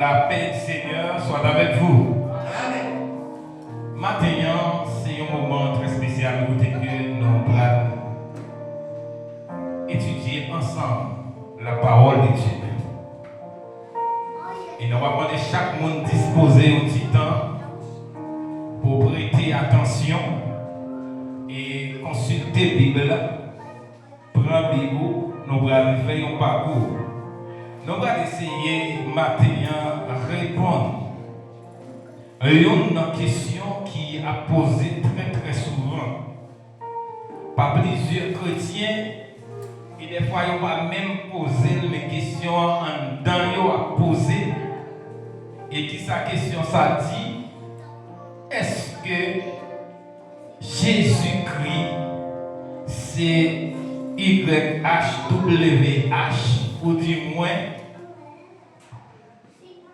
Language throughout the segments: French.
La paix du Seigneur soit avec vous. Maintenant, c'est un moment très spécial où nous allons étudier ensemble la parole de Dieu. Et nous allons demander chaque monde disposer un petit temps pour prêter attention et consulter la Bible. Prendre la Bible, nous allons faire un parcours. Nous allons essayer maintenant de répondre à une question qui a posé très souvent par plusieurs chrétiens et des fois ils vont même poser les questions en dedans à poser et qui sa question ça dit est-ce que Jésus-Christ c'est YHWH ou du moins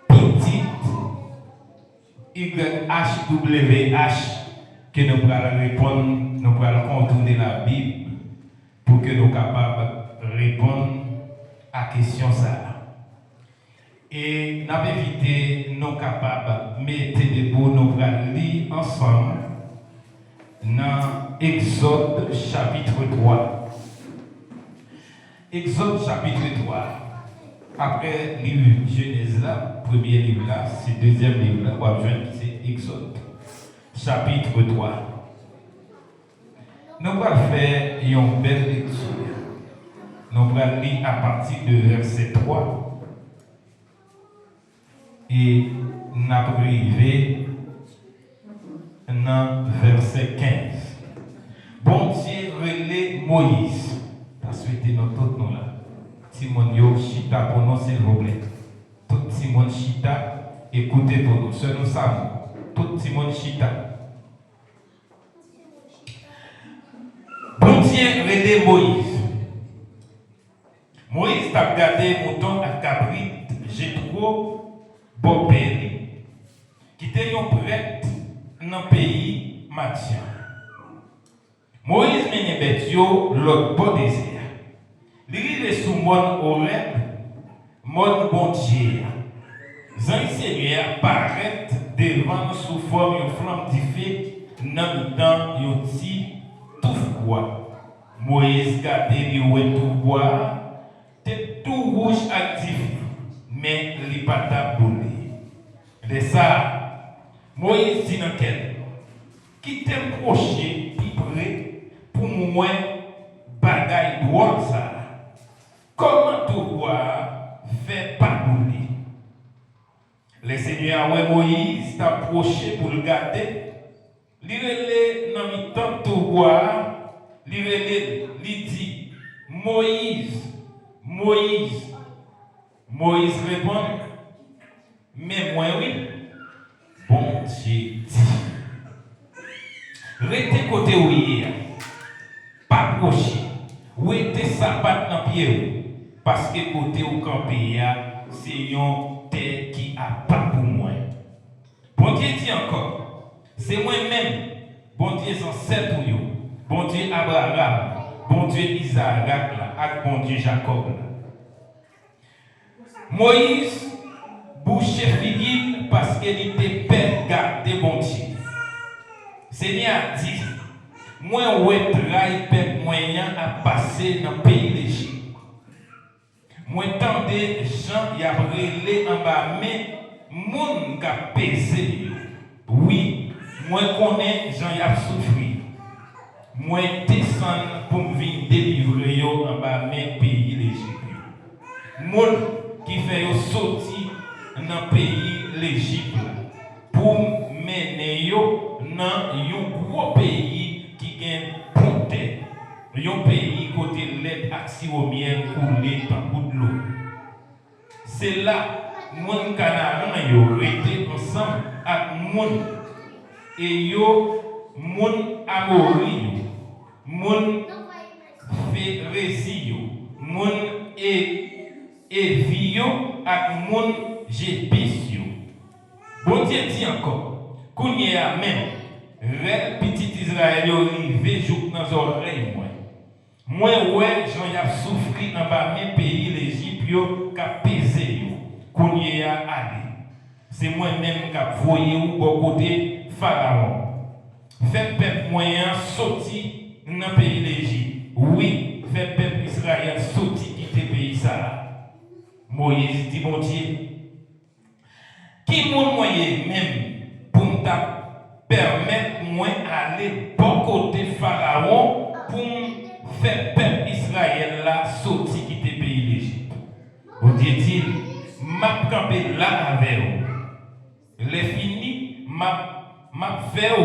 petit YHWH que nous allons répondre, nous allons contourner la Bible pour que nous soyons capables de répondre à la question ça. Et nous avons évité, nous capables de mettre debout, nous allons lire ensemble dans Exode chapitre 3. Exode chapitre 3. Après le livre Genèse là, premier livre là, c'est deuxième livre là, on va voir c'est Exode. Chapitre 3. Nous allons faire une belle lecture. Nous allons lire à partir de verset 3. Et nous allons arriver dans verset 15. Bon Dieu relève Moïse. Souhaiter notre tout nom là. Simon yo chita pour nous s'il vous plaît. Tout Simon chita, écoutez pour nous. Seul nous savons. Tout Simon chita. Bon Dieu relève Moïse. Moïse t'a gardé mouton à cabrit, Jétro, Bopéri, qui était un prêtre dans le pays Mathian. Moïse mène Betio l'autre bon désert. Il est sous mon Horeb, mon bon Dieu. Jean Seigneur paraît devant sous forme de flamme du feu, dans un petit tout froid. Moïse garde le tout bois, tête tout rouge actif, mais il pas taboulé. De ça, Moïse dit dans quel qui t'aime proché, près pour moi, bagaille droit ça. Comment tout voir fait pas bouler? Le Seigneur Moïse t'approché pour le garder. L'irélé dans le temps tout voir, l'irélé lui dit Moïse, Moïse. Moïse répond mais moi oui. Bon Dieu dit. Restez côté où il est. Pas proche. Où était sa patte dans pied? Parce que côté où campé, c'est une terre qui a pas pour moi. Bon Dieu dit encore, c'est moi-même, bon Dieu ancêtre pour vous, bon Dieu Abraham, bon Dieu Isaac, et bon Dieu Jacob. Moïse bouchait figine parce qu'il était père garder bon Dieu. Seigneur dit, moi ouais trahi peuple moyen à passer dans le pays d'Égypte. Moi tendez gens y a relé en bas mais moun ka pesé. Oui, moi connais gens y a souffri. Moi descend pour me venir délivrer yo en bas mais pays l'Égypte. Moun qui fait yo sorti dans pays l'Égypte pour mener yo dans un gros pays qui gagne ponte. Un pays côté l'aide axiomien coulé par bout de l'eau. C'est là mon canaran yo été ensemble avec mon et yo mon amori mon férési mon évio avec mon jébis. Bon Dieu dit encore qu'on y a même rêve petit Israël yo rivé jouk dans oreilles moi. Moi ouais j'en y a souffri en bas mes pays l'Égypte yo qu'a pesé yo qu'on y a allé. c'est moi-même qui ai voyé ou au côté Pharaon. Fait peuple moyen sorti dans le pays d'Égypte. Oui, fait peuple Israël sorti quitter le pays ça. Moïse dit bon Dieu, qui mon moyen même pour me permettre moi aller bon côté Pharaon pour faire peuple Israël là sorti quitter le pays d'Égypte. Bon Dieu dit, m'a campé là avec vous. Les fini, m'a fait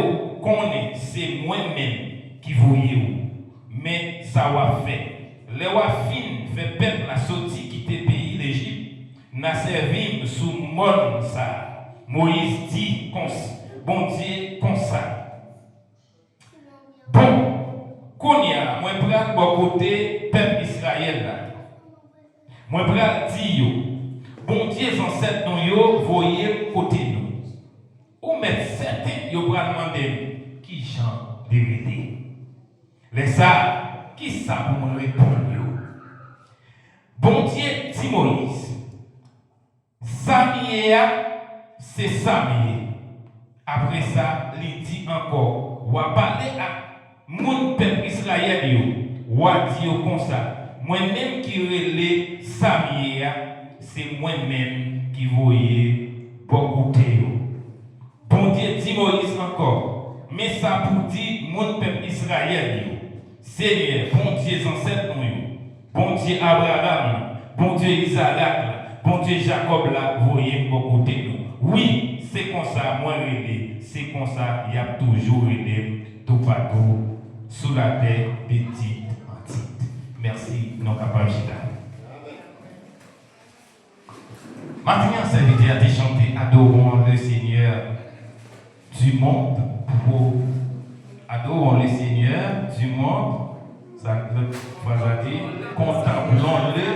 connaître, c'est moi-même qui voyais vous. Mais ça va fait. Les wafines fait peuple la sortie quitter le pays d'Égypte, n'a servi sous mon ça. Moïse dit bon Dieu comme ça. Bon, Kounia, moi prends bon côté peuple Israël là. Moi prends dire bon Dieu ancêtre nous yo voyez côté nous. Ou mettre certains yo prend demander qui chante de vérité. Les ça qui ça pour me répondre yo. Bon Dieu dit Moïse. Samia c'est Samia. Après ça, il dit encore, ou a parler à mon peuple Israël yo, ou a dit comme ça, moi-même qui relais Samia, c'est moi-même qui voyais beaucoup de yo. Bon Dieu dit Moïse encore, mais ça pour dire mon peuple Israël yo, Seigneur, bon Dieu ancêtre nous, bon Dieu Abraham, bon Dieu Isaac, bon Dieu Jacob là, voyez beaucoup de nous. Oui, c'est comme ça, moi relais, c'est comme ça, il y a toujours relais, tout partout, sous la terre, petite, petite. Merci, non capable de maintenant, ça veut dire de chanter adorons le Seigneur du monde pour adorons le Seigneur du monde, ça veut dire contemplons-le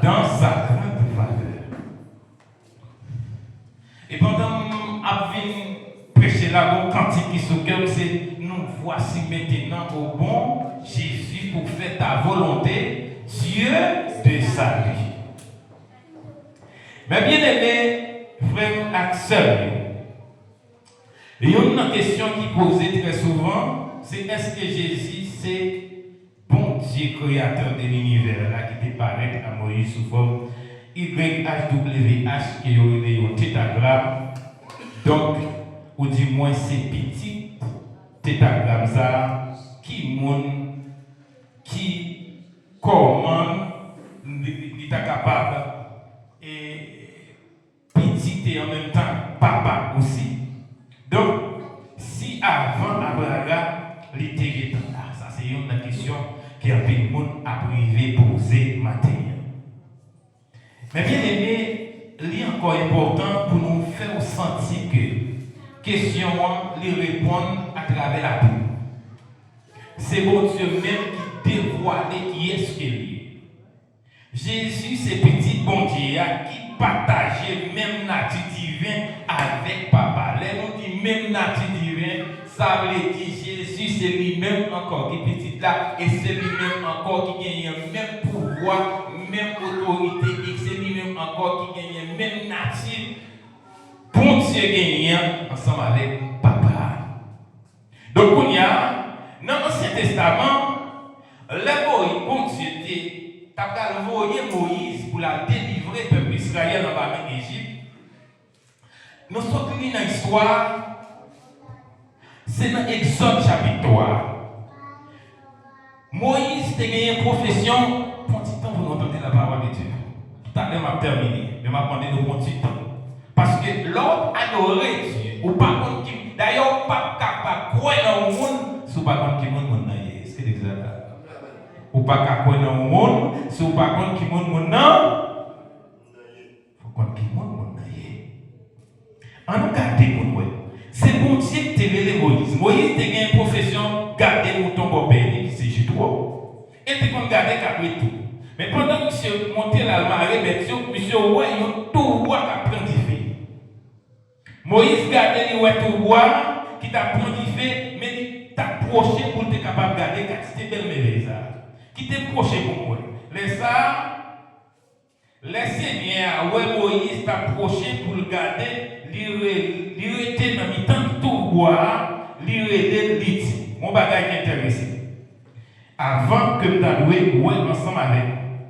dans sa grande valeur. Et pendant que prêcher la bonne cantique qui se cœur, c'est nous voici maintenant au bon Jésus pour faire ta volonté, Dieu de salut. Mais bien aimé, frère et sœur, il y a une question qui posée très souvent, c'est est-ce que Jésus c'est bon Dieu créateur de l'univers là qui te paraît à Moïse sous forme YHWH qui est un tétagramme. Donc, ou du moins c'est petit tétagramme ça qui comment il est capable et petit et en même temps papa aussi. Donc, si avant Abraham l'était là, ça c'est une question qui a peu de monde à privé poser matin. Mais bien aimé, il est encore important pour nous faire sentir que question les répondre à travers la Bible. C'est bon Dieu même qui dévoile qui est ce qu'il est. Jésus, c'est petit bon Dieu qui partageait même nature divine avec papa. Les gens qui même nature divine, ça veut dire Jésus, c'est lui-même encore qui est petit là, et c'est lui-même encore qui gagne même pouvoir, même autorité, et c'est lui-même encore qui gagne même nature. Bon Dieu gagnant ensemble avec papa. Donc, il y a dans l'Ancien Testament, le bon Dieu t'as envoyé Moïse pour la délivrer peuple Israël dans la main d'Égypte. Nous sommes dans l'histoire, c'est dans Exode chapitre 3. Moïse a gagné une profession. Pour un petit temps, vous entendez la parole de Dieu. Tout à l'heure, je vais terminer, mais je vais demander de prendre un petit temps. Parce que l'homme adorait Dieu, ou pas contre qui, d'ailleurs, pas capable de croire dans le monde, si pas contre qui le monde n'a. Est-ce que c'est exact? Ou pas capable dans le monde, si ou pas contre qui le monde n'a. Faut contre qui le monde n'a. En nous garder pour nous. C'est bon Dieu qui t'a révélé Moïse. Moïse t'a gagné une profession, garder mouton bobé, qui c'est Jutro. Et t'es qu'on garder qu'après tout. Mais pendant que monsieur montait la marée, monsieur ouais, il a tout bois qui a pris du fait. Moïse gardait les ouais tout bois qui t'a pris du fait, mais il t'a approché pour être capable de garder quand c'était belle merveille. Qui t'est proché pour moi. Les ça, les seigneurs, ouais, Moïse t'approché pour le garder, il était dans le temps de tout boire, il était dit. Mon bagage qui intéressé. Avant que nous allouions ensemble avec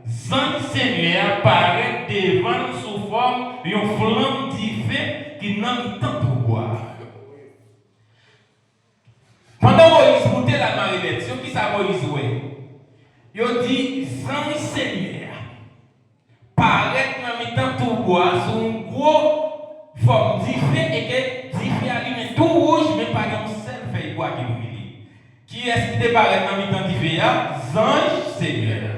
Zan Seigneur paraît devant sous forme d'une flamme divine qui n'a pas temps pour boire. Pendant Moïse montait la marionnette, qui ça Moïse ouais? Il dit Zan Seigneur paraît dans le temps pour boire sur une grosse forme divine et que divine allume tout rouge mais pas dans seule feuille bois qui nous lit. Qui est-ce qui débarque dans le temps divin? Zan Seigneur.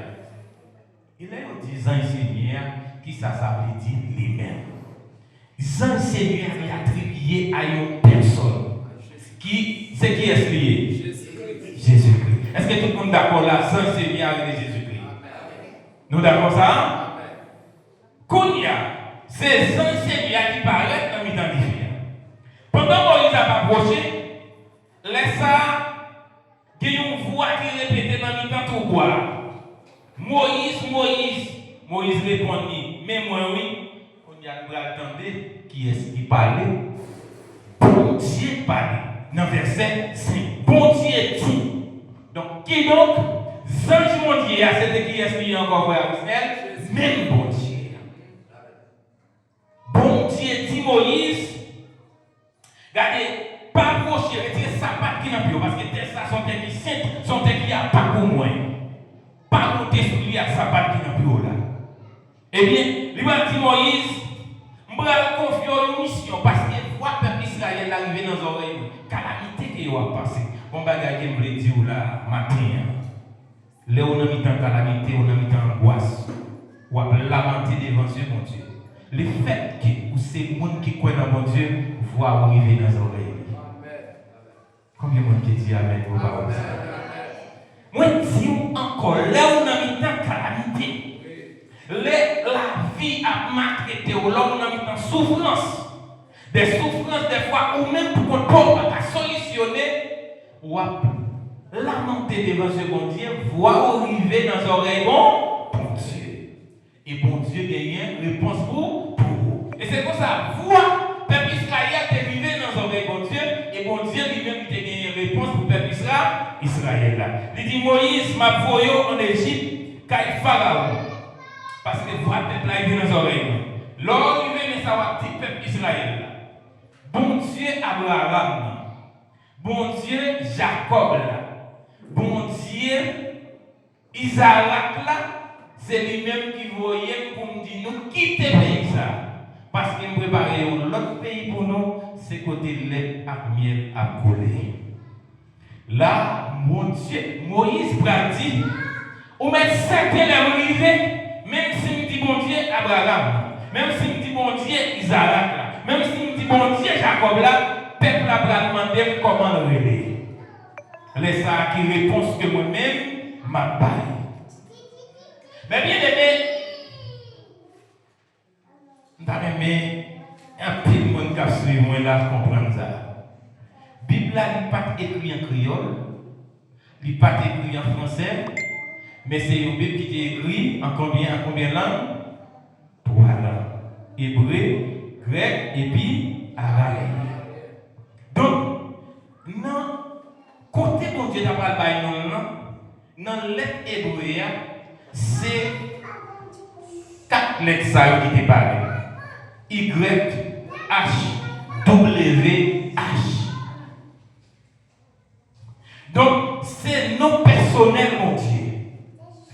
Il est au disant Seigneur qui ça veut dire lui-même. Zan Seigneur est attribué à une personne. C'est qui est lié? Jésus-Christ. Est-ce que tout le monde est d'accord là? Zan Seigneur est Jésus-Christ. Nous d'accord ça? Kounia, c'est Zan Seigneur qui paraît dans le temps divin. Pendant Moïse a approché, laisse ça, il y a une voix qui répétait dans le temps tout boire. Moïse répondit, mais moi oui, on y a attendez qui est-ce qui parlait? Bon Dieu parlait. Dans verset 5, bon Dieu dit. Donc, qui donc? Zange mon Dieu, c'était qui est-ce qui est encore frère Israël? Même bon Dieu. Bon Dieu dit Moïse, regardez, pas approcher, retirez sa patte qui n'a plus, parce que ça sont des qui saintes, sont des qui a pas pour moi. Pas monter sur lui à sa patte qui n'a plus là. Eh bien, il m'a dit Moïse, je vais confier une mission parce que voir le peuple Israël arriver dans nos oreilles, calamité qui va passer. Bon bagage que je voulais dire là matin. Là on a mis en calamité, on a mis en angoisse. On a lamenté devant Dieu, mon Dieu. Le fait que c'est le monde qui croit dans mon Dieu voit arriver dans nos oreilles. Combien de monde qui dit Amen pour parole? Moi, dis encore, là où on a mis en calamité. La vie a maltraité, là où on a mis en souffrance. Des souffrances, des fois, ou même pour qu'on ne peut pas solutionner, ou à lamenter devant ce bon Dieu, voir arriver dans les oreilles, bon Dieu. Et bon Dieu gagne une réponse pour vous. Et c'est pour ça, voir, peuple Israël est arrivé dans les oreilles, bon Dieu, et bon Dieu lui-même qui a gagné une réponse pour le peuple Israël. Il dit Moïse m'a voyé en Égypte, car Pharaon. Parce que vous avez peut-être là, il vient dans les oreilles. Lors il vient, mais ça va dire peuple Israël. Bon Dieu Abraham. Bon Dieu Jacob. Bon Dieu Isaac. C'est lui-même qui voyait pour nous dire nous quitter le pays. Parce qu'il nous prépare un autre pays pour nous. C'est côté lait à miel à coller. Là, mon Dieu, Moïse dit, ou mettre 5 élèves arrivés. Même si nous dit bon Dieu Abraham, même si nous dit bon Dieu Isaac, même si nous dit bon Dieu Jacob là, peuple a demandé comment le réveiller. Laissez ça qui réponse que moi-même m'a baillé. Mais bien aimé, nous avons aimé un petit monde qui a suivi moi là comprendre ça. La Bible là, il n'est pas écrit en créole, il n'est pas écrit en français. Mais c'est une Bible qui est écrite en combien de langues? 3 langues. Hébreu, grec et puis arabe. Donc, non, côté bon Dieu n'a pas le bail dans lettre hébreu, c'est 4 lettres qui te parlent. Y, H, W, H. Donc, c'est non personnel, mon Dieu.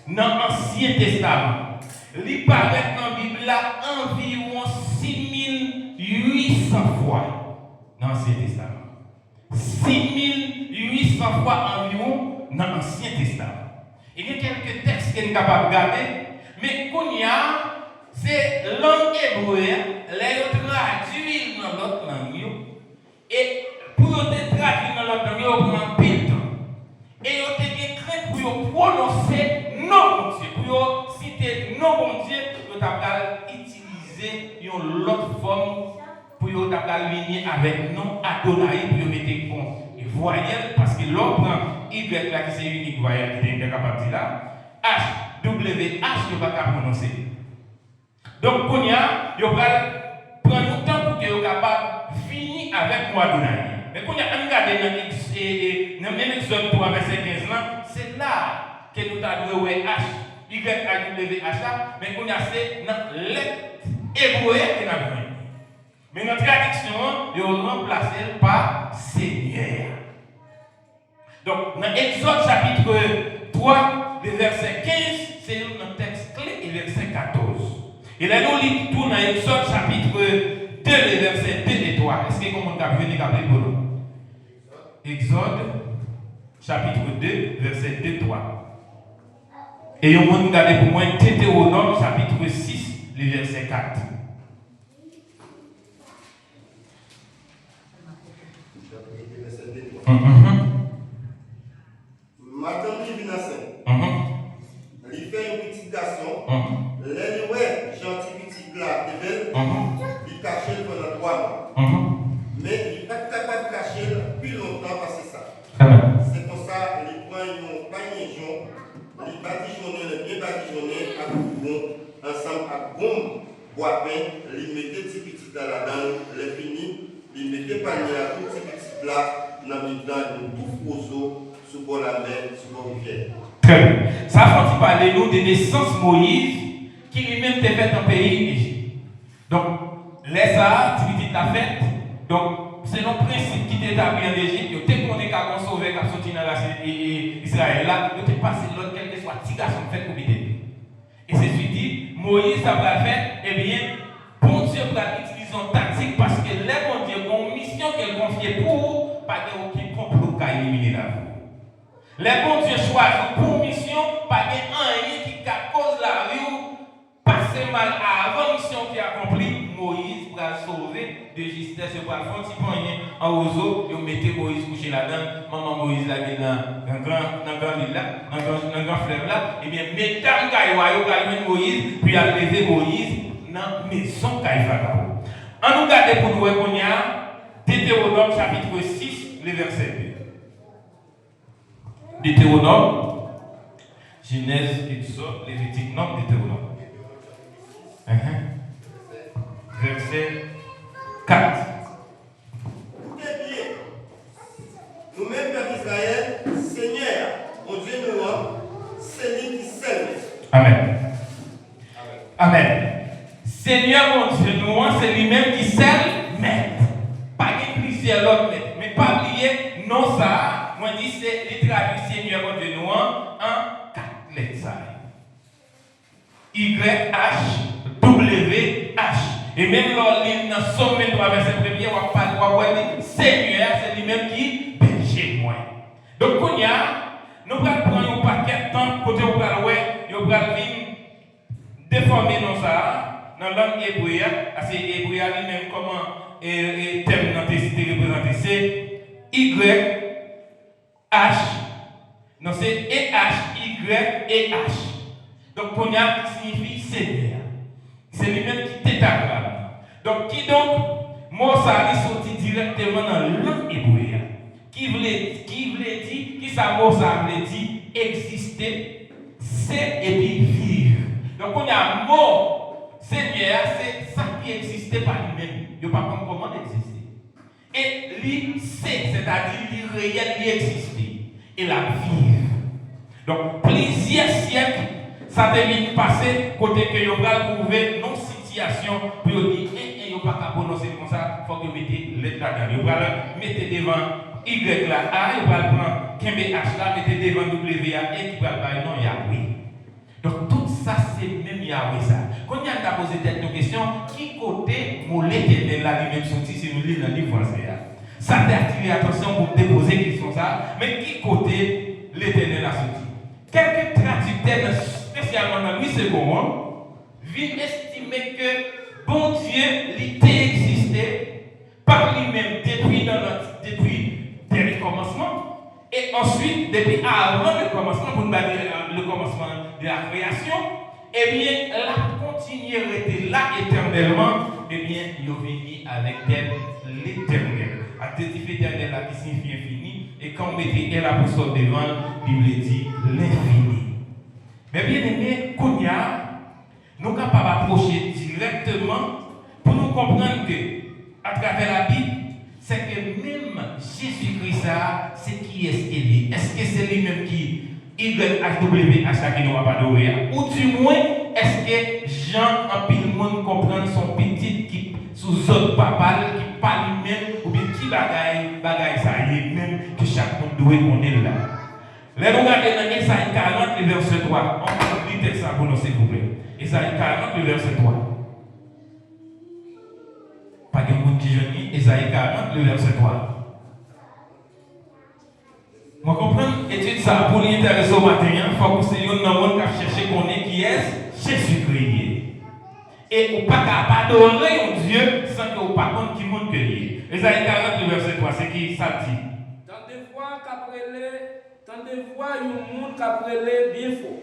Dans l'Ancien Testament, il paraît dans la Bible là environ 6800 fois dans l'Ancien Testament. 6800 fois environ dans l'Ancien Testament. Il y a quelques textes qu'on est capable de regarder, mais qu'on y a, c'est langue hébreu, les traduits dans l'autre langue, et pour les traduire dans l'autre langue, on prend pile de temps. Et on te crainte pour prononcer non bon Dieu. Pour citer non bon Dieu, on t'a utiliser une autre forme pour venir avec non Adonai pour mettre une voyelle parce que l'autre prend Y là qui c'est unique voyelle qui est capable de dire là. H, W, H, ne pas prononcer. Donc, qu'on y a, il va prendre le temps pour que vous capable de finir avec moi de l'année. Mais quand on a regardé dans le même Exode 3, verset 15, c'est là que nous avons le H, Y, A, W, H, mais qu'on a c'est dans lettre hébraïque que nous avons. Mais notre traduction, il a remplacé par Seigneur. Donc, dans Exode chapitre 3, le verset 15, c'est un texte clé et verset 14. Et là, nous lisons tout dans Exode chapitre 2, les versets 2 et 3. Est-ce que vous avez vu les pour nous? Exode chapitre 2, verset 2 et 3. Et on va regarder pour moi Deutéronome chapitre 6, le verset 4. Maintenant, il vient il fait un petit garçon. L'année gentil petit là, il cache pendant 3 mois. Mais il n'est pas capable de cacher plus longtemps parce que ça. C'est pour ça qu'il prend un panier jaune, il badigeonne, bien badigeonné, à bon, ensemble à bombe, bois pain, il mettait petit petit dans la dent, il fini, il mettait panier à tout petit là, dans le tout oiseau, sous bord la mer, sous bord rivière. Très bien. Ça faut parler nous de naissance Moïse qui lui-même était fait en pays Égypte. Donc, les ça, tu l'a fait. Donc, c'est le principe qui est établi en Égypte. Il était qu'on est qu'à sauver, qu'à sortir dans Israël là, il était passé l'autre quel que soit petit garçon fait pour l'aider. Et c'est ce qui dit, Moïse ça va faire, eh bien, bon Dieu va utiliser une tactique parce que les bon Dieu ont une mission qu'elle confie pour pas aucun complot qui éliminer la vie. Les bons Dieu choisissent pour mission, pas de rien qui cause la vie ou passer mal avant mission qui est accomplie. Moïse va sauver de justesse, il va faire un petit peu en oiseau, il mettez Moïse couché là-dedans, maman Moïse là dans un grand île là, dans un grand fleuve là, et bien mesdames Kaïwa, il va Moïse, puis il a levé Moïse dans la maison Kaïfa. On nous garde pour nous qu'on y a Deutéronome chapitre 6, le verset 2. Deutéronome, Genèse, Exode, Lévitique, non, Deutéronome. Verset 4. Écoutez bien, nous-mêmes, Père Israël, Seigneur, mon Dieu, nous, c'est lui qui sème. Amen. Amen. Seigneur, mon Dieu, nous, c'est lui-même qui sème, maître. Pas plusieurs autres maîtres. Mais pas oublier, non, ça, moi, je dis, c'est les traduits Seigneur, mon Dieu, nous, en 4 lettres. Y, H, W, H. Et même dans le Somme 23, verset 1er, on va dire Seigneur, c'est lui-même qui berger moi. Donc, on y a, nous allons prendre un paquet de temps, côté où nous allons venir déformer dans ça, dans la langue hébreu, parce que hébreu lui-même, comment thème dans tes représenté, c'est Y, H. Non, c'est E-H, Y, et H. Donc, on y a qui signifie Seigneur. C'est lui-même qui t'établit. Donc, qui donc, moi, ça est sorti directement dans la langue hébreu. Qui voulait dire, qui ça, moi, ça voulait dire, exister, c'est et puis vivre. Donc, on a mot, Seigneur, c'est ça qui existait par lui-même. Il n'y a pas comment exister. Et lui, c'est-à-dire, lui réel, lui exister. Et la vivre. Donc, plusieurs siècles, ça devient passé, côté que vous allez trouver non situation pour dire, et vous pas prononcer comme ça, il faut que vous mettez lettre là-dedans. Vous allez mettre devant Y là, A, vous allez prendre Kembe H là, mettez devant W A, et qui va le non, Yahweh. Donc tout ça, c'est même Yahweh ça. Quand on a posé cette question, qui côté mon l'éternel là lui-même sorti, si nous lisons dans le livre français. Ça t'a attiré l'attention pour déposer question ça, mais qui côté l'éternel a sorti? Quelques traducteurs, spécialement dans Louis II, viennent estimer que bon Dieu, l'était existé par lui-même depuis dès le commencement, et ensuite, depuis avant le commencement, pour nous dire le commencement de la création, eh bien, la continuité là éternellement, eh bien, il est venu avec elle l'éternel. Adjectif éternel là qui signifie infini, et quand on mettait elle apostole devant, il veut dire l'infini. Mais bien aimé, Kounia, nous sommes capables d'approcher justement pour nous comprendre que, à travers la Bible, c'est que même Jésus-Christ, c'est qui est-ce qu'il est? Est-ce que c'est lui-même qui YHWH qui nous va pas adorer? Ou du moins, est-ce que Jean, en pile monde, comprend son petit qui sous autres papa, qui parle lui-même, ou bien qui bagaille ça, lui-même, que chaque monde doit connaître là? Là, nous regardons dans Esaïe 40, le verset 3. On va lire ça pour nous, s'il vous plaît. Esaïe 40, le verset 3. Pas de monde qui jeune, Esaïe 40, le verset 3. Moi, comprendre, étude ça pour l'intéresser au matin, il faut que c'est un monde qui cherche qu'on est qui est Jésus-Christ. Et on ne peut pas adorer un Dieu sans que on ne pas compte qui monte que lui. Esaïe 40, le verset 3, c'est qui ça dit? Tendez-vous un monde qui a brûlé bien faux.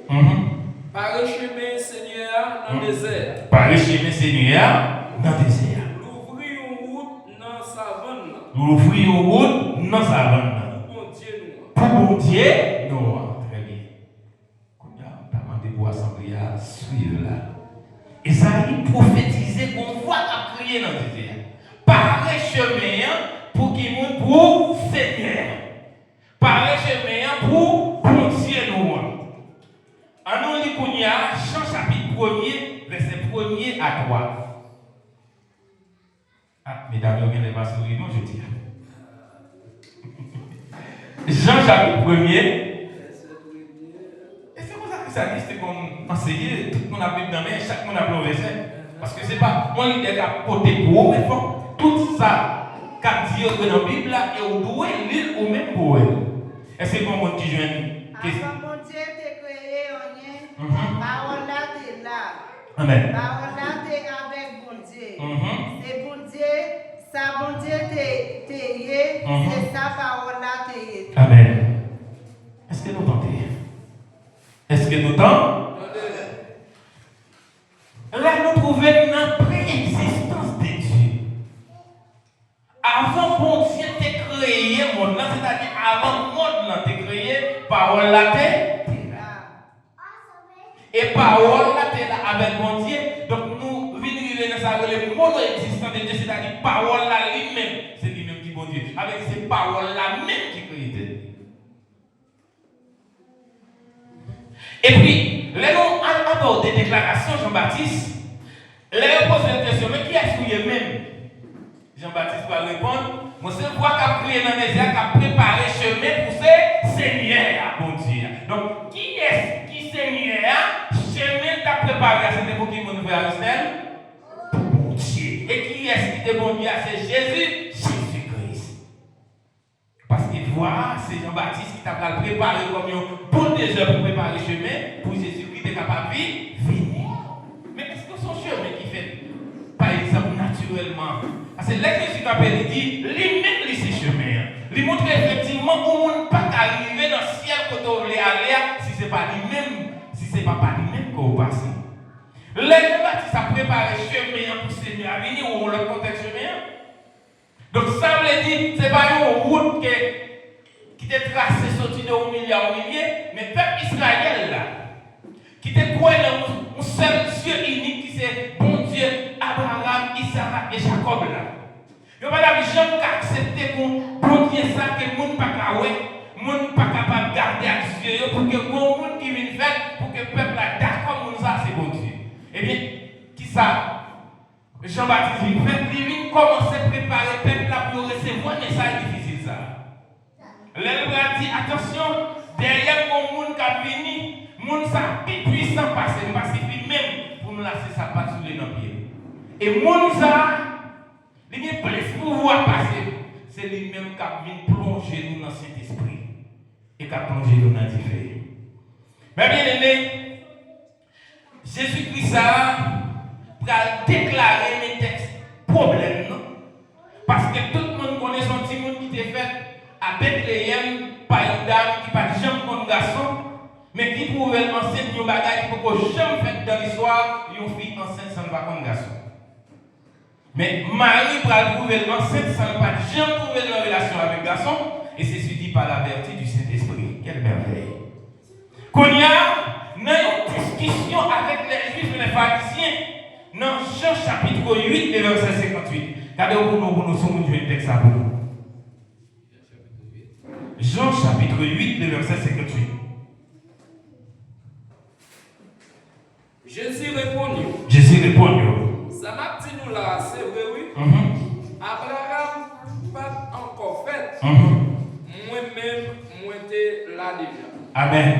Paré chemin Seigneur dans le désert. Paré chemin Seigneur dans le désert. L'ouvrir une route dans sa savane. L'ouvrir une route dans sa savane. Pour bon Dieu nous. Pour bon Dieu nous. Très bien. Quand on a demandé pour l'assemblée à suivre là. Esaïe prophétisait qu'on voit à crier dans le désert. Paré chemin pour qu'il monte pour Seigneur. Paré chemin pour bon Dieu nous. En nous lit Jean chapitre 1er, verset 1er à 3. Ah, mesdames, vous venez de passer au rideau, je dis. Jean chapitre 1er. Et c'est pour ça que ça dit, c'est qu'on enseigne, tout le monde a vu dans main, chaque monde a pris un verset. Parce que c'est pas, on lit des gars côté pour mais il faut tout ça, qu'a dit dans la Bible, et on doit lire au même pour elle. Est-ce que c'est pour moi qui joue Avant mon Dieu te créé, parole là t'es là. Amen. Parole là t'es avec bon Dieu. C'est bon Dieu, ça bon Dieu t'es c'est ça parole là t'es. Amen. Est-ce que nous entendons? Est-ce que nous entendons? Là, nous trouvons une préexistence de Dieu. Avant bon Dieu t'es créé, mon nom, c'est-à-dire avant le monde t'es créé, parole là t'es là. Et parole là t'es là avec bon Dieu. Donc nous venons dans ça le monde existant de Dieu, c'est-à-dire parole là lui-même, c'est lui-même qui bon Dieu. Avec ces paroles là même qui crée Dieu. Et puis, les gens ont abordé des déclarations Jean-Baptiste. Les gens posent la question, mais qui est-ce qu'il est même? Jean-Baptiste va répondre, moi c'est moi qui a prié dans les airs, qui a préparé chemin pour ces seigneurs, bon Dieu. Donc, qui est-ce qui seigneur, chemin qui a préparé à cette époque qui mon frère Aristel? Bon Dieu. Et qui est-ce qui est bon Dieu? C'est Jésus, Jésus-Christ. Parce que voilà, c'est Jean-Baptiste qui t'a préparé comme un bon déjà pour préparer le chemin pour Jésus-Christ est capable de venir. Mais est-ce que son chemin qui fait, par exemple, naturellement? Parce que là, Jésus il dit, lui-même, lui, ses chemins. Il montre effectivement où on ne peut pas arriver dans le ciel quand on veut aller, si ce n'est pas lui-même, si ce n'est pas par lui-même qu'on passe. Là, Jean-Baptiste a préparé le chemin pour le Seigneur à venir, ou le contexte chemin. Donc, ça veut dire, ce n'est pas une route qui était tracée, sortie de au milieu, mais le peuple Israël, là, qui était quoi dans un seul Dieu unique, qui c'est bon Dieu, Abraham, Isaac et Jacob, là. Il n'y a pas jamais accepté pour bon Dieu ça, que le monde pas capable, le monde pas capable de garder à Dieu, pour que le monde qui vient faire, pour que le peuple là, d'accord, ça, c'est bon Dieu. Eh bien, qui ça? Jean-Baptiste vient faire, il vient commencer à préparer le peuple là pour recevoir un message difficile ça. L'Église a dit attention, derrière mon monde qui a venu, mon ça plus puissant parce qu'il même pour nous laisser sa patte sur les pieds. Et mon ça, il y a plus pouvoir passer. C'est lui-même qui a venu plonger nous dans cet esprit et qui a plongé nous dans le feu. Mais bien aimé, Jésus-Christ a déclaré mes textes problème, non? Parce que tout le monde connaît son petit monde qui était fait à Bethléem par une dame qui n'a jamais comme garçon, mais qui pouvait enseigner une bagaille qui ne peut jamais faire dans l'histoire, une fille enceinte sans pas comme garçon. Mais Marie va trouver enceinte sans pas jamais trouver une relation avec le garçon, et c'est suivi par la vertu du Saint-Esprit. Quelle merveille! Qu'on y a une discussion avec les Juifs et les pharisiens, Dans Jean chapitre 8 et verset 58. Regardez pour nous sommes un texte à vous. Jean chapitre 8 et verset 58. Jésus répondit. Ça m'a dit nous là, c'est vrai, oui. Abraham pas encore fait. Moi-même, moi j'étais là déjà. Amen.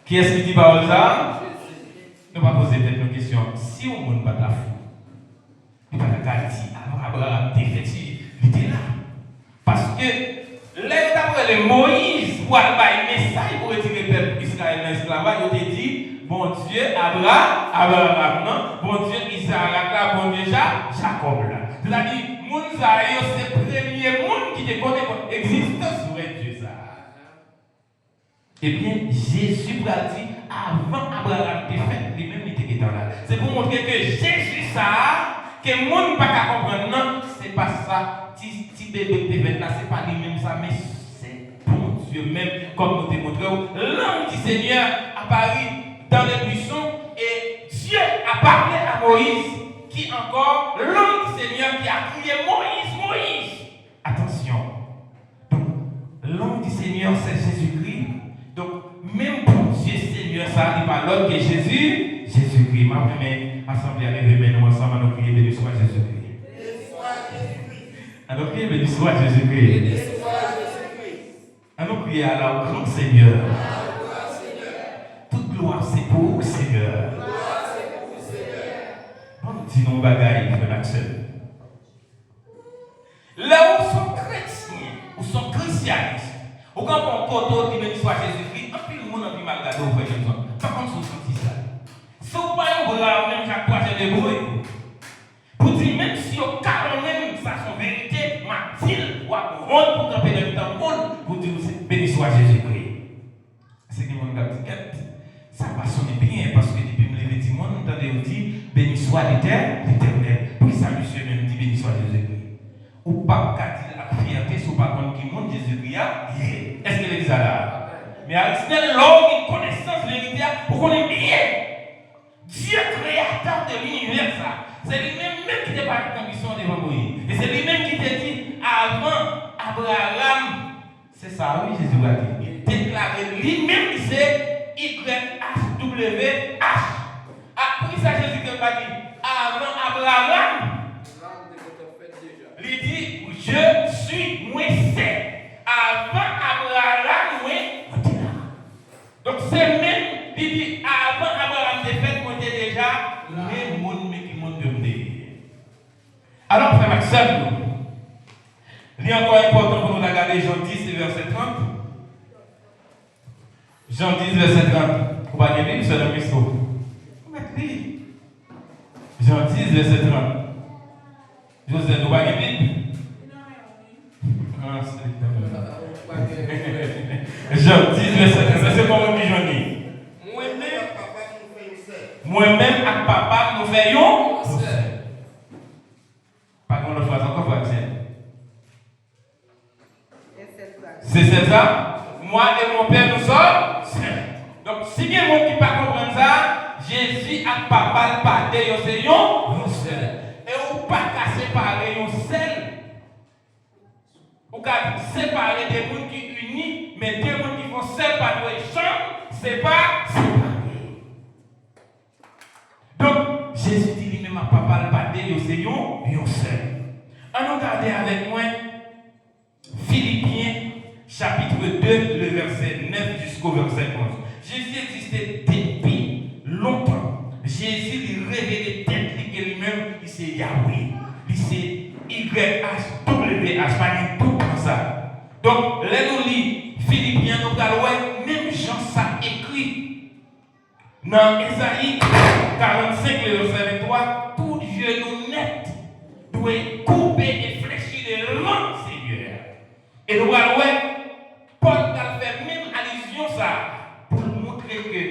Qui est-ce qui dit parole ça? Nous allons poser peut-être une question. Si on ne pas la foi, nous ne pouvons pas dire Abraham il était là. Parce que d'après Moïse, pour aller message pour retirer le peuple Israël dans l'esclavage, il a dit bon Dieu, Abraham, non? Bon Dieu, Isaac, là, bon Dieu, Jacob, là. C'est-à-dire, Mounzaïo, c'est le premier monde qui te connaît votre existence sur Dieu, ça. Eh bien, Jésus a dit, avant Abraham te fait, lui-même il était là. C'est pour montrer que Jésus, ça, que le monde ne peut pas comprendre, non, c'est pas ça. Si bébé te fait là, c'est pas lui-même ça, mais c'est bon Dieu même, comme nous te montrons. L'ange du Seigneur apparut dans les buissons et Dieu a parlé à Moïse qui encore l'ange du Seigneur qui a crié Moïse, Moïse. Attention. Donc l'ange du Seigneur c'est Jésus-Christ. Donc même pour Dieu Seigneur ça n'est pas l'autre que Jésus, Jésus-Christ. Ma première assemblée arrive maintenant ensemble à nous crier béni soit Jésus-Christ. À nous crier béni soit Jésus-Christ. À nous crier à la grande Seigneur. Toute gloire c'est pour le Seigneur. On dit non bagaille, frère Axel. Là où sont chrétiens, où sont christianistes, où quand on compte qui béni soit Jésus-Christ, un peu le monde a vu mal gâté au frère Jameson. Par contre, vous sentez ça. Si vous parlez au bras, même chaque fois, j'ai des bruits. Pour dire, même si au cas même, ça son vérité, Mathilde, ou à rendre pour camper dans le temps monde, vous dire, béni soit Jésus-Christ. C'est que mon gars dit, ça va sonner bien, parce que depuis me lever du monde, vous entendez, vous dit, béni soit l'Éternel. Pour ça, monsieur même dit, béni soit Jésus-Christ. Ou pas, quand il a fierté, si vous pas contre qui monte Jésus-Christ, est-ce que l'église a là? Mais avec cette longue connaissance de vérité, pour qu'on ait bien. Dieu créateur de l'univers, c'est lui-même qui t'a parlé de mission devant Moïse. Et c'est lui-même qui t'a dit avant Abraham. C'est ça, oui, Jésus a dit. Il déclaré lui-même, c'est YHWH. Après ça, Jésus a dit avant Abraham. Il dit je suis, moi c'est. Avant Abraham, moi. Donc c'est même, il dit avant Abraham de fait, moi j'étais déjà les mondes qui m'ont demandé. Alors, frère Maxime, il est encore important pour nous regarder Jean 10 verset 30. Jean 10 verset 30. Vous ne pouvez pas dire, c'est le Christo. Jean 10 verset 30. Joseph, vous ne pouvez pas dire. Jean 10 verset 30. C'est comment on dit Jean 10. Moi-même avec papa, nous faisons. Par contre, phrase encore, frère. C'est ça. Moi et mon père, nous sommes. Donc, si il y a des gens qui ne comprennent pas ça, Jésus et papa le pâté, c'est un seul. Et on ne peut pas séparer un seul. On peut séparer des gens qui unissent, mais des gens qui font seul par les champs, c'est pas séparé. Donc, Jésus dit lui-même à papa le pâté, c'est un seul. On regarde avec moi Philippiens chapitre 2, le verset 9 jusqu'au verset 11. Jésus existait depuis longtemps. Jésus lui révélait tête lui-même, il c'est Yahweh, il c'est YHWH, pas tout comme ça. Donc, là nous lisons Philippiens, nous allons même Jean ça écrit dans Ésaïe 45, le verset 23, tout genou net doit couper et fléchir devant Seigneur. Et nous allons Paul a fait même allusion ça pour montrer que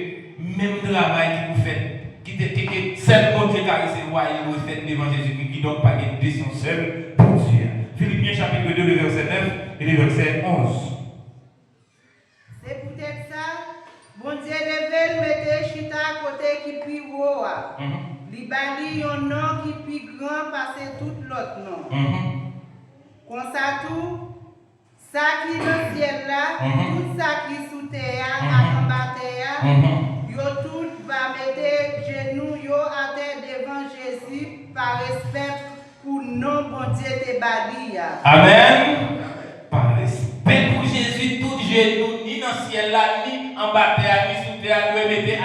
même travail que vous faites, qui était seul bon Dieu qui a reçu roi, il vous fait devant Jésus-Christ, qui donc pas de décision seule pour Dieu. Philippiens chapitre 2, le verset 9 et le verset 11. C'est peut-être ça. Bon Dieu devait le mettre chita à côté qui puis voir. Li bali un nom qui plus grand parce tout l'autre nom. Comme ça tout, ça qui dans le ciel là, tout ça qui sous terre, en bas terre, yo tout va mettre genoux yo à terre devant Jésus par respect pour nom bon Dieu te bali. Amen. Par respect pour Jésus, tout genou, ni dans le ciel là, ni en bas terre, ni sous terre, doit mettre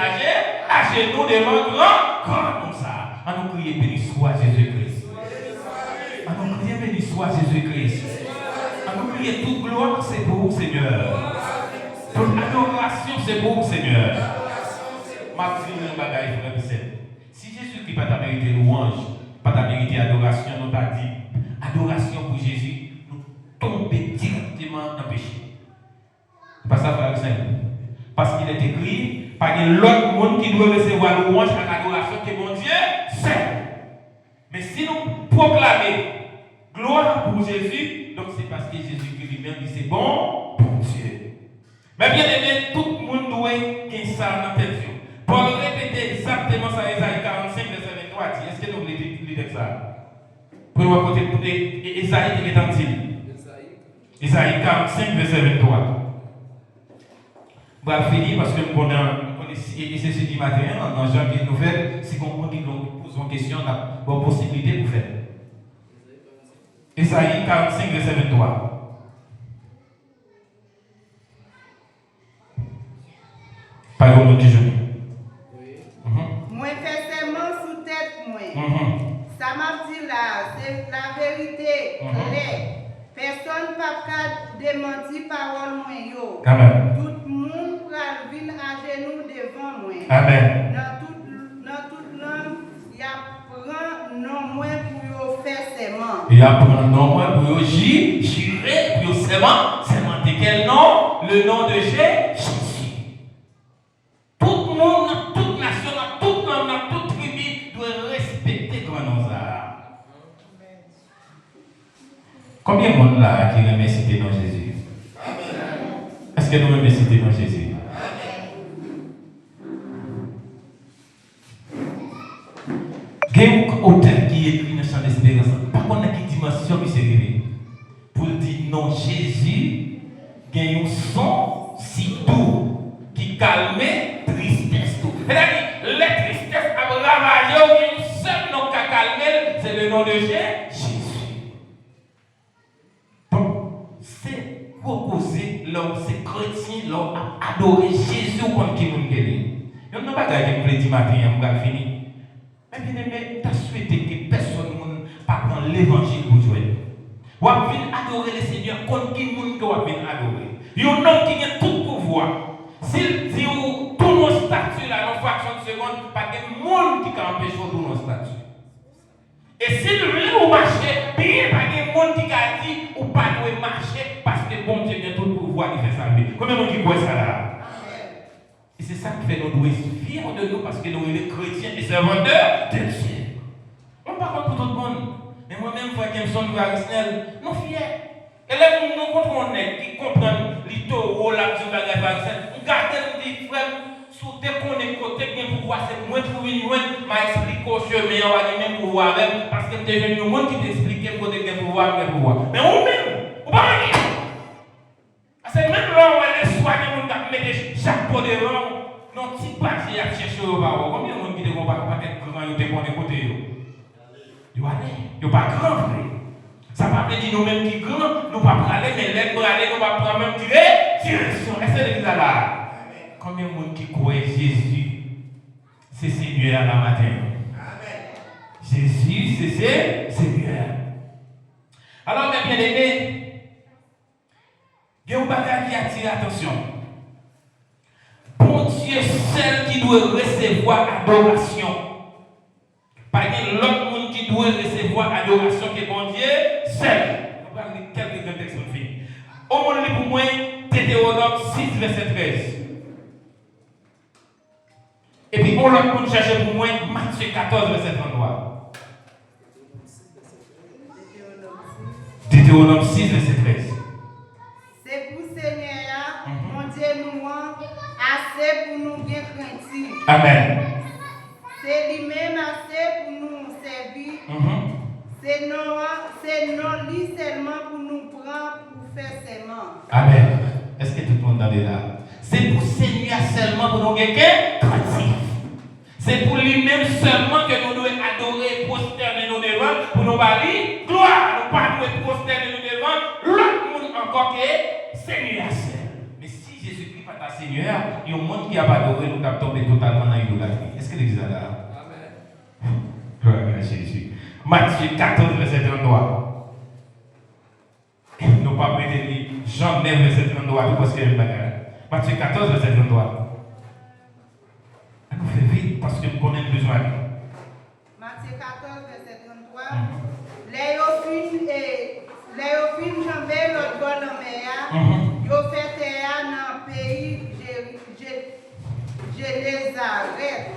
à genoux devant grand comme ça. À nous crier béni soit Jésus-Christ. À nous crier béni soit Jésus-Christ. À nous crier toute gloire, c'est pour vous, Seigneur. Toute adoration, c'est pour vous, Seigneur. Ma fille, le bagaille, frère Michel. Si Jésus-Christ n'a pas mérité louange, pas ta mérité adoration, nous pas dit adoration pour Jésus, nous tombons directement dans le péché. C'est pas ça, frère Michel. Parce qu'il est écrit, pas de l'autre monde qui doit recevoir louange à l'adoration que mon Dieu sait. Mais si nous proclamons gloire pour Jésus, donc c'est parce que Jésus-Christ lui-même dit c'est bon pour Dieu. Mais bien aimé, tout le monde doit gagner ça dans la tête. Paul répète exactement ça, Isaïe 45, verset 23. Est-ce que nous voulons lire ça? Pour nous raconter, Isaïe est en-t-il? Isaïe 45, verset 23. On va finir parce que nous connaissons, et c'est ce matin, dans Jean qui nous fait, si on pose une question, on a une possibilité pour faire. Isaïe 45, verset 23. Par exemple, qui je dis. Moi fais serment sous tête moi. Ça m'a dit là, c'est la vérité. Personne n'a démenti parole moi yo. Amen. Tout le monde va venir à genoux devant moi. Amen. Dans toute langue, il y a prend non moins pour faire serment. Il y a prend non moins pour jurer pour serment. Serment quel nom? Le nom de Jésus. Tout le monde, toute nation, toute langue, toute tribu doit respecter grand nom ça. Combien de monde là qui remercie citer dans Jésus? Est-ce que nous remercions citer dans Jésus? Il y a un auteur qui écrit dans le champ d'espérance. Par contre, il y a une dimension qui s'est révélée. Pour dire non, Jésus, il y a un son si doux qui calme tristesse tout. C'est-à-dire, la tristesse a ravagé, il y a un seul nom qui a calmé, c'est le nom de Jésus. Donc, c'est proposer l'homme, c'est chrétien, l'homme a adoré Jésus comme qui nous guérit. Il n'y a pas de dire matin, on va finir. Mais bien aimé, tu as souhaité que personne ne prenne l'évangile pour toi. Ou à venir adorer le Seigneur comme qui nous doit venir adorer. Il y a un homme qui a tout pouvoir. S'il dit tout nos statuts là, dans fraction de seconde, pas de monde qui a empêché tout nos statuts. Et s'il veut marcher, bien pas de monde qui a dit ou pas de marcher parce que bon Dieu a tout pouvoir, il fait ça. Combien de monde qui voit ça là? Et c'est ça qui fait nous doit être fiers de nous parce que nous sommes les chrétiens et serveurs de Dieu. On ne parle pas pour tout le monde. Mais moi-même, frère Kemson, frère Arisnel, nous fiers. Et là, nous comprenons qui comprennent les taureaux, la vie de la Arisnel. Nous gardons des frères sous des côtés bien pouvoir. C'est moins pour venir, m'a expliqué au chemin, on va dire même pouvoir même. Parce que c'est le monde qui t'explique côté bien pouvoir, bien pouvoir. Mais vous-même, vous ne pouvez pas. C'est même là où elle est soignée, on a mis chaque pot de vent, non, petit papier à chercher au bas. Combien de monde qui ne vont pas être grand, ils ne vont pas écouter. Ils ne sont pas grands. Ça ne veut pas dire nous-mêmes qui grands, nous ne pouvons pas aller, mais les bras, nous ne pouvons pas même direction. Est-ce que c'est là? Combien de monde qui croit Jésus, c'est Seigneur à la matin? Jésus, c'est Seigneur. Alors, mes bien-aimés, il y a un bagage qui attire l'attention. Bon Dieu seul qui doit recevoir adoration. Pas l'autre monde qui doit recevoir adoration que bon Dieu seul. On va lire quelques textes de vie. Au monde pour moi, Deutéronome 6, verset 13. Et puis on l'autre monde cherche pour moi, Matthieu 14, verset 33. Deutéronome 6, verset 13. C'est pour Seigneur, mon Dieu nous assez pour nous bien craintifs. Amen. C'est lui-même assez C'est non lui seulement pour nous prendre pour faire sémence. Amen. Est-ce que tout le monde est là? C'est pour Seigneur seulement pour nous quelqu'un pratique. C'est pour lui-même seulement que nous devons adorer, prosterner nous devant, pour nous parler gloire. Nous pas devons prosterner nous devant l'autre monde encore que Seigneur seul. Mais si Jésus-Christ n'est pas ta Seigneur, il y a un monde qui a pas adoré, nous avons tombé totalement dans l'idolâtrie. Est-ce que l'église est là? Amen. Gloire à Jésus. Matthieu 14, verset 33. Nous ne pas prêter Jean 9, verset 33, parce qu'il y a une bagarre. Matthieu 14, verset 33. Nous faisons vite parce que nous connaissons besoin. Matthieu 14, verset 33. Les jambes l'autre bord de la mer, ils fait terre dans le pays, je les arrête.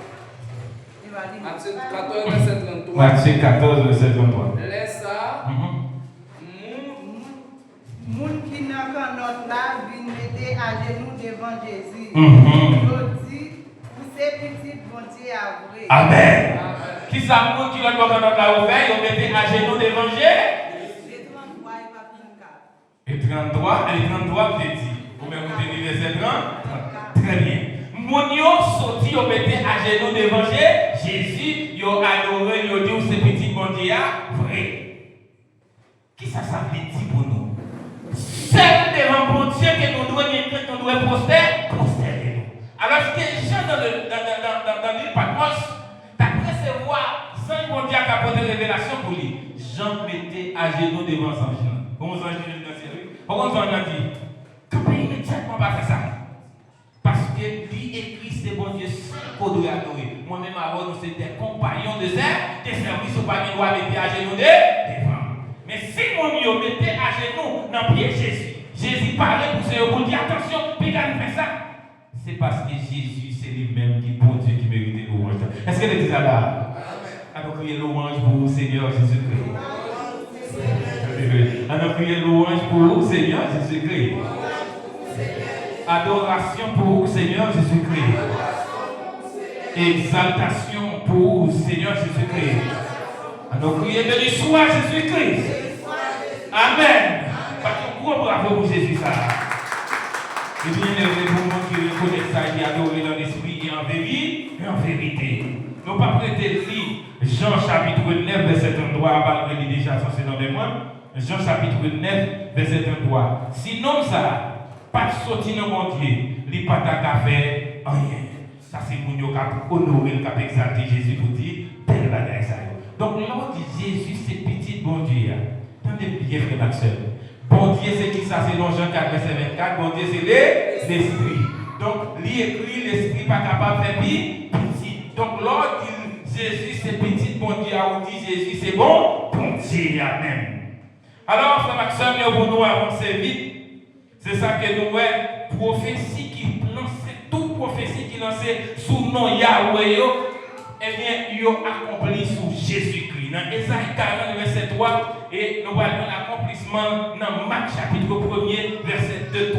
Matthieu 14, verset 33. Matthieu 14, verset 33. Laisse ça. Moun qui n'a qu'un autre là, vient mettre à genoux devant Jésus. Je dis, pour ces petites bontés à vrai. Amen. Qui ça, moun qui n'a qu'un autre là ouvert, ils mettent à genoux devant Jésus. Et 33, vous avez dit. Vous m'avez dit verset 30. Très bien. Moun yo sorti, ils mettent à genoux devant Jésus. Ils ont adoré, ils ont dit, ces petites bontés à vrai. Qui ça veut dire pour nous? Seul devant bon Dieu que nous devons prosterner. Alors, ce que les gens dans l'île Patmos, d'après ce voir, Saint bon Dieu a apporté révélation pour lui. Jean mettait à genoux devant son Jean. Comment ça, je dis dans cette rue? Pourquoi on a dit? Quand il immédiatement pas faire ça. Parce que lui écrit, c'est bon Dieu seul qu'on doit adorer. Moi-même, avant, nous c'était compagnons de service au pas de mettre à genoux devant. Mais si mon Dieu mettait à genoux dans le pied de Jésus parlait pour se pour dire attention, puis quand il fait ça, c'est parce que Jésus, c'est lui-même qui bon Dieu qui mérite louange. Est-ce que l'église est là? Alors crier louange pour vous, Seigneur Jésus-Christ. Alors crier louange pour vous, Seigneur Jésus-Christ. Adoration pour vous, Seigneur Jésus-Christ. Exaltation pour vous, Seigneur Jésus-Christ. Alors crier béni soit Jésus-Christ. Amen. Parce que gros bravo pour Jésus ça. Et bien élevé pour moi qui reconnaît ça, qui adore dans l'esprit et en vérité. Nous pas prêter lire Jean chapitre 9, verset 33, malgré les déjà censés dans les mois. Jean chapitre 9, verset 33. Sinon ça, pas de sortir dans mon Dieu, il n'y a pas de faire rien. Ça c'est pour nous qui honorer, qui exalter Jésus pour dire, telle bagaille ça. Donc là on dit Jésus c'est petit bon Dieu. Attendez bien frère Maxwell. Bon Dieu c'est qui ça? C'est dans Jean 4, verset 24. Bon Dieu c'est l'esprit. Donc lui écrit l'esprit pas capable de faire petit. Donc là dit Jésus c'est petit bon Dieu. On dit Jésus c'est bon Dieu. Amen. Alors frère Maxwell, pour nous avancer vite. C'est ça que nous voyons. Prophétie qui lance, toute prophétie qui lance sous nom Yahweh. Eh bien, ils ont accompli sous Jésus-Christ. Dans Ésaïe 40, verset 3, et nous voyons l'accomplissement dans Marc chapitre 1er, verset 2-3.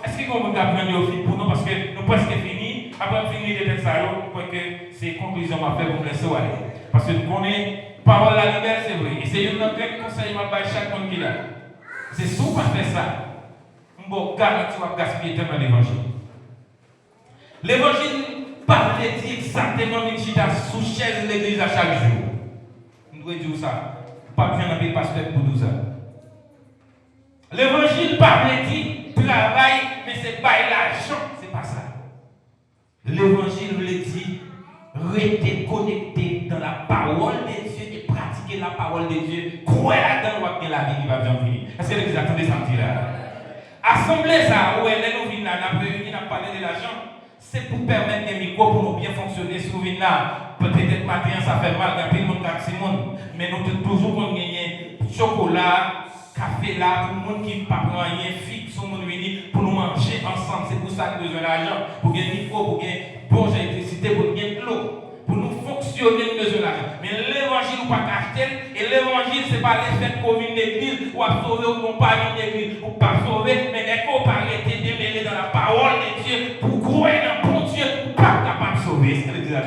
Est-ce que vous pouvez apprendre au fil pour nous? Parce que nous presque fini. Après finir les textes, je crois que c'est conclusion à faire pour nous laisser aller. Parce que nous connaissons parole la libère, c'est vrai. Et c'est un grand conseil à chaque monde qui l'a. C'est sous pas faire ça. Nous garantir à gaspiller dans l'évangile. L'évangile parle exactement une chita sous chaise de l'église à chaque jour. Nous devons dire ça. Pas bien avec pasteur pour 12 ans. L'évangile parle de travail, mais c'est pas l'argent. C'est pas ça. L'évangile veut dire rester connecté dans la parole de Dieu et pratiquer la parole de Dieu. Croire là-dedans, ou la vie qui va bien finir. Est-ce que l'église attendez ça me dit là? Assemblée ça, où elle est nous venons là, réunis à parler de l'argent. C'est pour permettre les micros pour nous bien fonctionner. Si vous venez là, peut-être matin ça fait mal, il y a monde qui mais nous devons toujours gagner chocolat, café là, pour les gens qui ne prennent rien fixe, pour nous manger ensemble. C'est pour ça que nous avons besoin d'argent, pour gagner micro, pour gagner bon électricité, pour gagner de l'eau. Pour nous fonctionner, nous avons besoin d'argent. Mais l'évangile, nous ne pas acheter. Et l'évangile, ce n'est pas les faits qu'on vient d'église, ou à sauver ou qu'on pas vient d'église, ou pas sauver, mais les qu'on pas arrêter de mêler dans la parole de Dieu pour croire dans bon Dieu, ou pas capable de sauver. C'est ce que je dis là.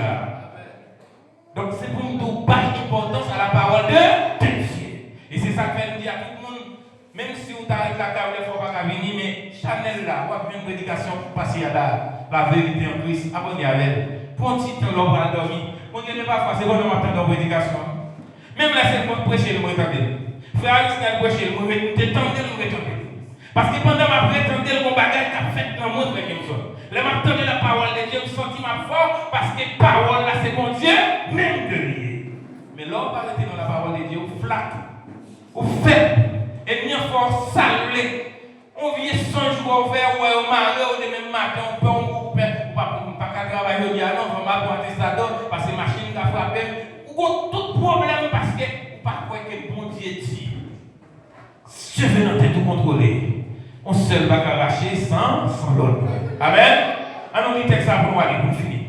Donc c'est pour nous pas d'importance à la parole Même si vous t'arrêtez la carte, il ne faut pas venir, mais Chanel là, vous avez une prédication pour passer à la vérité en Christ, abonnez avec elle. Pour un petit temps, l'homme va dormir. Mon Dieu n'est pas facile, bon, on attend la prédication. Même là, c'est le prêcher, le mot attendez. Frère Aristel prêcher, le mot attendez. Parce que pendant ma prétendue, le bagage qu'a fait dans le monde, je m'attendais la parole de Dieu, je me sentis ma fort, parce que la parole là, c'est mon Dieu, même de lui. Mais l'homme va rester dans la parole de Dieu, vous flatte, vous faites, et bien fort salé. On vient 100 jours ouvert, ou au mari, ou le même matin, on peut, on pas travailler au dialogue, on va pas attestador, parce que machine a frappé. Ou tout problème, parce que vous pas croire que bon Dieu dit. Je vais dans tout contrôler. On seul va arracher sans l'autre. Amen. Alors, on dit texte pour nous aller pour finir.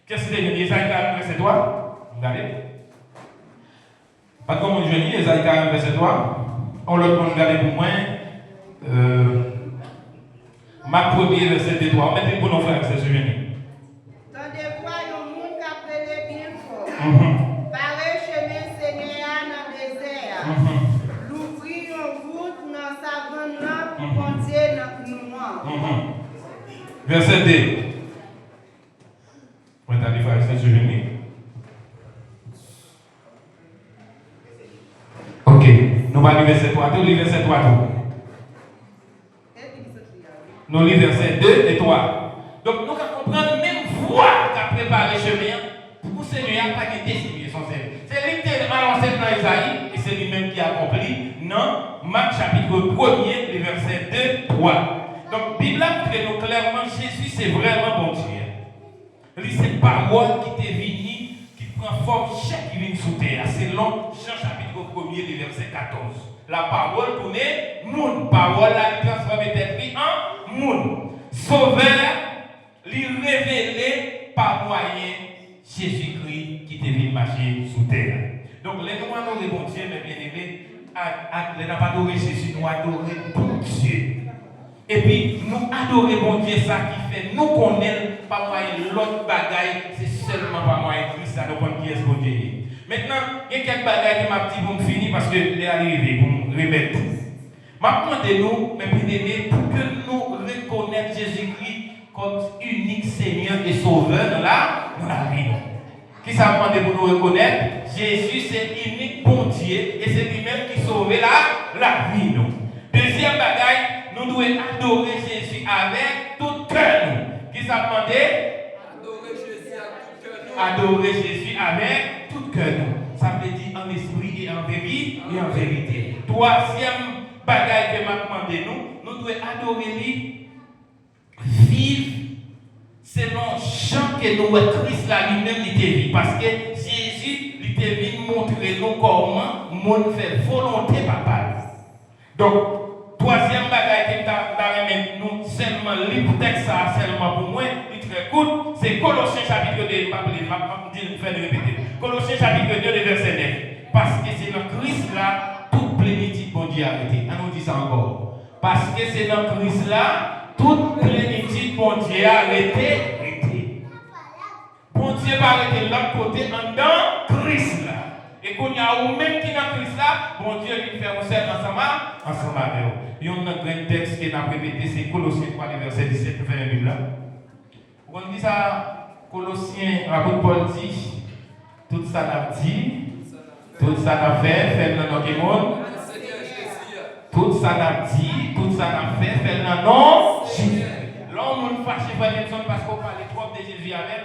Qu'est-ce que c'est que Esaïe 40, verset 3? Regardez. Pas comme on dit, Esaïe 40, verset 3. On l'autre pour regarder pour moi. Ma première verset 3. On met pour nos frères, c'est ce jeune. Tendez quoi, le monde qui a prêté bien fort. Pareil chemin Seigneur dans le désert. L'ouvrir en route dans sa grande lampe pour compter notre mouvement. Verset 2. On va aller faire ce jeune. Ok. Nous allons lire verset 3. Nous lisons verset 3. Nous lisons verset 2 et 3. Donc, nous allons comprendre même voie qu'a préparé le chemin pour Seigneur pas qu'il décide son Seigneur. C'est lui qui a annoncé dans Isaïe et c'est lui-même qui a accompli dans Marc chapitre 1er, le verset 2, 3. Donc, la Bible montre nous clairement Jésus, c'est vraiment bon Dieu. C'est parole qui t'est venue, qui prend forme chaque qui vient sous terre. C'est long, Jean chapitre 1er, le verset 14. La parole pour nous, monde. Parole, la transformée d'esprit en monde. Sauveur, lui révélé par moyen Jésus-Christ qui t'est venu marcher sous terre. Donc, les nous adorons bon Dieu, mais bien aimé, nous n'avons pas adoré Jésus, nous adorons bon Dieu. Et puis, nous adorons bon Dieu, ça qui fait nous connaître par moyen l'autre bagaille, c'est seulement par moyen Christ, ça nous prend qui est bon Dieu. Maintenant, il y a quelques bagailles qui m'a dit pour me finir parce que les arrivé, pour me remettre. Maintenant, nous, mes bien-aimés, pour que nous reconnaissions Jésus-Christ comme unique Seigneur et Sauveur dans la vie. Qui ça demande pour nous reconnaître? Jésus, c'est unique bon Dieu et c'est lui-même qui sauve la vie. Deuxième bagaille, nous devons adorer Jésus avec tout cœur. Qui ça demande? Adorer Jésus à tout cœur. Adorer Jésus avec tout cœur. Ça veut dire en esprit et en vérité. Troisième bagaille que m'a demandé nous devons adorer lui, vivre selon Jean que nous Christ là lui-même il était vu. Parce que Jésus il était venu montrer nous comment monde fait volonté papa. Donc troisième bagaille que nous seulement libre texte ça seulement pour moi, il très court, c'est Colossiens chapitre 2, Colossiens chapitre 2 verset 9. Parce que c'est dans Christ là toute plénitude bon Dieu arrêté. On nous dit ça encore. Parce que c'est dans Christ là toute plénitude bon Dieu arrêté. Bon Dieu va arrêter l'autre côté en dans Christ là. Et qu'on y a ou même qui dans Christ là, bon Dieu lui fait un seul ensemble avec eux. Il y a un grand texte qui a répété, c'est Colossiens 3, verset 17, vers là. On dit ça, Colossiens, l'apôtre Paul dit, tout ça n'a dit, tout ça n'a fait dans notre monde. Tout ça n'a dit, tout ça n'a fait dans notre Jésus. L'homme nous fâche pas personne parce qu'on parle trop de Jésus avec.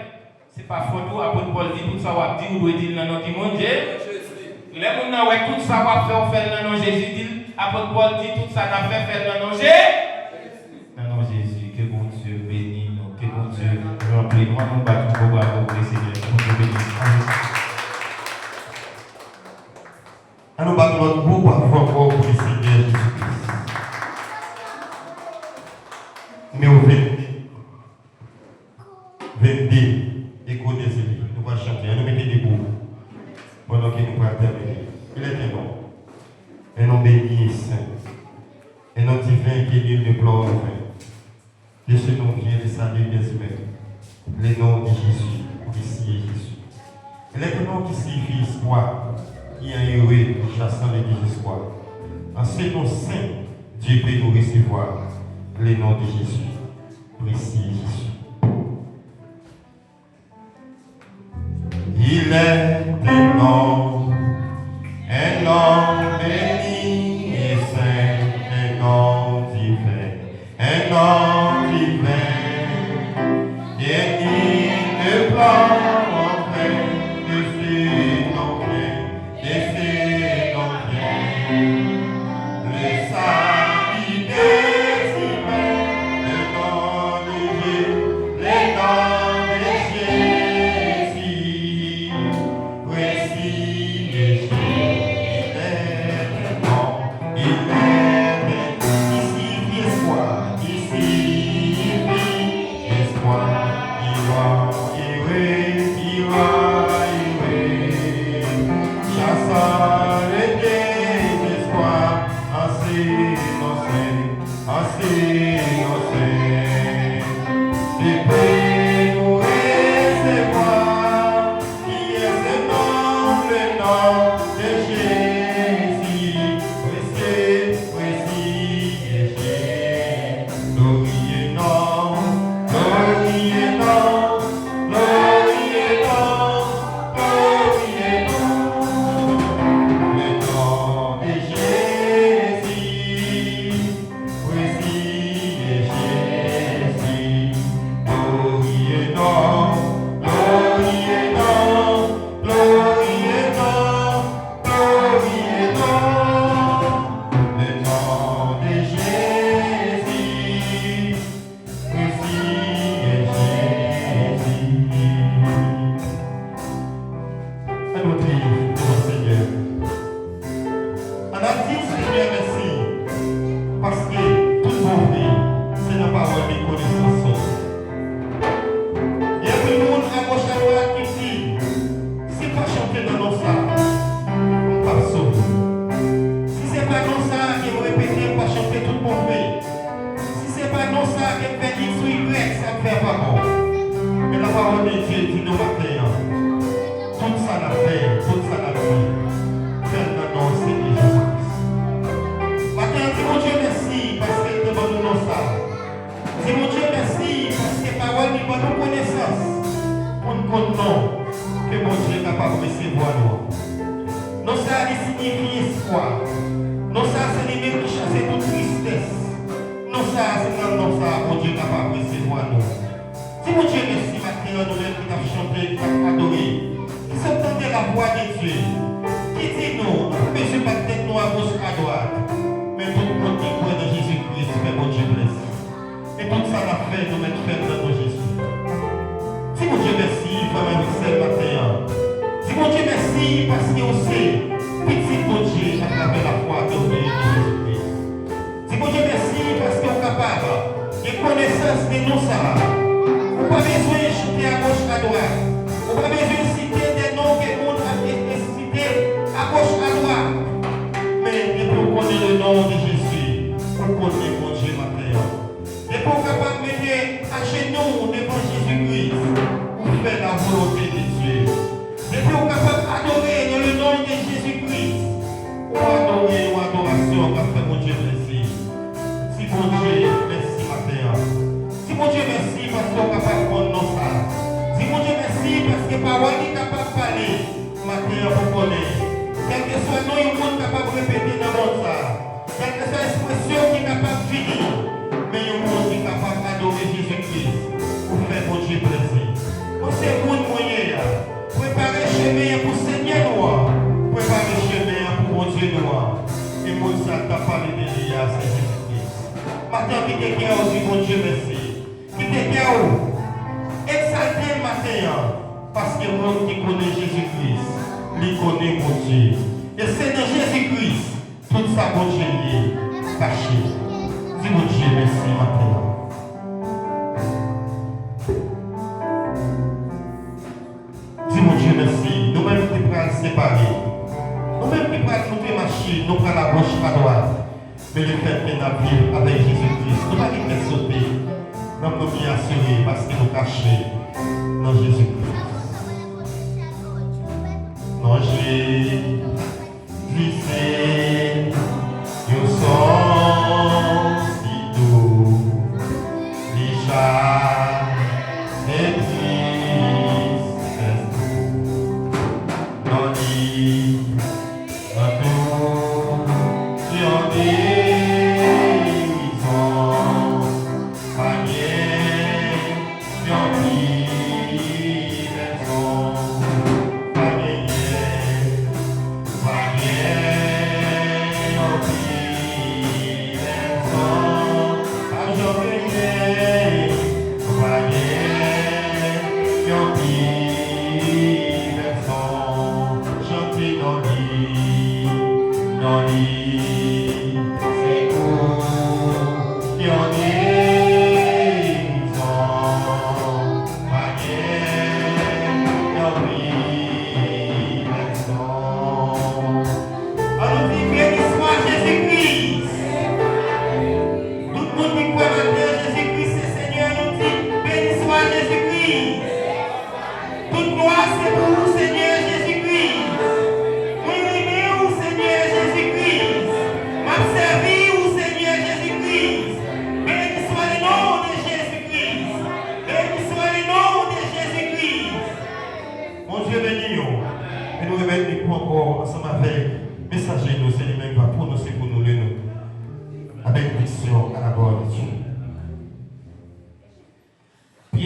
C'est pas photo, l'apôtre Paul dit, tout ça va dire, ou doit dire dans notre monde. Les gens qui tout ça va faire, on fait dans notre Jésus dit. Apôtre Paul dit tout ça n'a fait dans nos Jésus. Dans nos Jésus, que bon Dieu bénisse nous, que bon Dieu remplit. Moi, nous battons pour bravo, Seigneur. Que bon Dieu bénisse. Nous battons notre bout encore pour le Seigneur Jésus-Christ. Mais au 22, écoutez celui, nous allons chanter, nous mettons debout pendant que nous allons terminer. Il est bon. Un nom béni et saint, un nom divin qui nul ne pleure au vain. De ce nom vient le salut des humains, le nom de Jésus, Christ et Jésus. Il est un nom qui signifie espoir, qui est heureux, chassant le désespoir. En ce nom saint, Dieu peut nous recevoir le nom de Jésus. Précis Jésus. Il est un nom béni et saint, un nom divin, et il ne pleure en vain de ses noms bien, le salut des humains, le nom de Dieu, le nom de Jésus, précis Jésus, il est ici espoir, ici espoir, il va. Chassant le désespoir, ainsi innocent, il peut nous recevoir, qui est ce nom, le nom de Jésus, précis Jésus, glorieux nom, glorieux nom.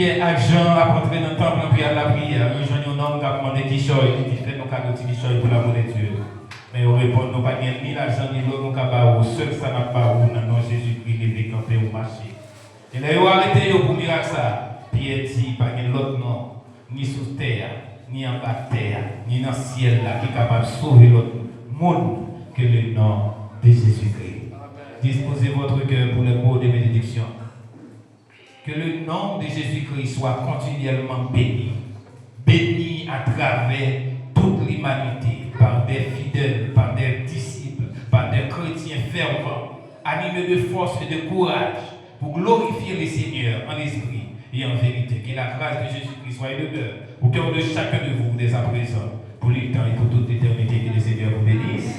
Pierre et Jean a entré dans le temple en prière la prière. Ils ont un homme qui a demandé qui choisit, qui dit fait nos cadeaux qui choisit pour la monnaie de Dieu. Mais on répond, nous pas ni l'argent ni l'eau, nous avons seul ça n'a pas où, dans nom Jésus-Christ, levé, campé ou marché. Et là, ils ont arrêté pour miracle ça. Pierre dit, pas de l'autre nom, ni sous terre, ni en bas de terre, ni dans le ciel là, qui est capable de sauver l'autre monde que le nom de Jésus-Christ. Disposez votre cœur pour le mot de bénédiction. Que le nom de Jésus-Christ soit continuellement béni. Béni à travers toute l'humanité, par des fidèles, par des disciples, par des chrétiens fervents, animés de force et de courage, pour glorifier le Seigneur en esprit et en vérité. Que la grâce de Jésus-Christ soit demeure au cœur de chacun de vous dès à présent, pour les temps et pour toute l'éternité. Que le Seigneur vous bénisse.